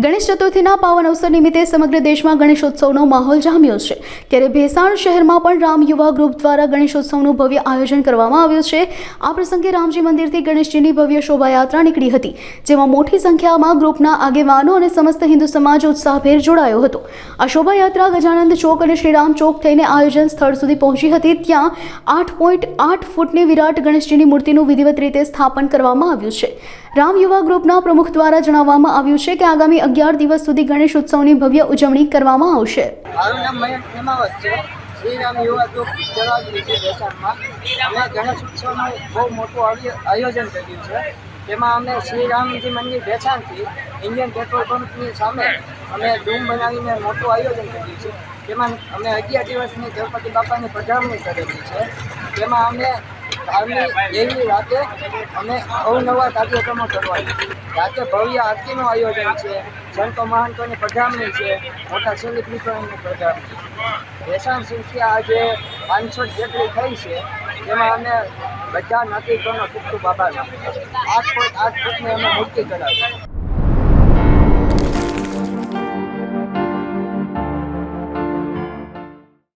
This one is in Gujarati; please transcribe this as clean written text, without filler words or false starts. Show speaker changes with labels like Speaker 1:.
Speaker 1: ગણેશ ચતુર્થીના પાવન અવસર નિમિત્તે સમગ્ર દેશમાં ગણેશોત્સવનો માહોલ જામ્યો છે, ત્યારે ભેસાણ શહેરમાં પણ રામ યુવા ગ્રુપ દ્વારા ગણેશોત્સવનું ભવ્ય આયોજન કરવામાં આવ્યું છે। આ પ્રસંગે રામજી મંદિરથી ગણેશજીની ભવ્ય શોભાયાત્રા નીકળી હતી, જેમાં મોટી સંખ્યામાં ગ્રુપના આગેવાનો અને સમસ્ત હિન્દુ સમાજ ઉત્સાહભેર જોડાયો હતો। આ શોભાયાત્રા ગજાનંદ ચોક અને શ્રીરામ ચોક થઈને આયોજન સ્થળ સુધી પહોંચી હતી। ત્યાં 8.8 ફૂટની વિરાટ ગણેશજીની મૂર્તિનું વિધિવત રીતે સ્થાપન કરવામાં આવ્યું છે। રામ યુવા ગ્રુપના પ્રમુખ દ્વારા જણાવવામાં આવ્યું છે કે આગામી 11 દિવસ સુધી ગણેશ ઉત્સવની ભવ્ય ઉજવણી કરવામાં આવશે।
Speaker 2: મારું નામ મયંક હેમાવત છે। શ્રીરામ યુવા ગ્રુપ જળાવી છે ભેસાણમાં અમે ગણેશ ઉત્સવનું બહુ મોટું આયોજન કર્યું છે। તેમાં અમે શ્રીરામજી મંદિર ભેસાણથી ઇન્ડિયન પેટ્રોલ પંપની સામે અમે ડૂમ બનાવીને મોટું આયોજન કર્યું છે। તેમાં અમે 11 દિવસની ગણપતિ બાપાની પધરામણી કરેલી છે। તેમાં અમે એવી રાતે અમે અવનવા કાર્યક્રમો કરવાના। રાતે ભવ્ય આરતીનું આયોજન છે, સંતો મહંતોની પધરામણી છે, મોટા સેલિબ્રિટીઓની પધરામણી। ભેસાણ સંખ્યા આજે 500 જેટલી થઈ છે। તેમાં અમે બધા નાગરિકોનો ખૂબ ખૂબ આભાર માનીએ। 8.8 ફૂટની અમે મૂર્તિ કરાવી।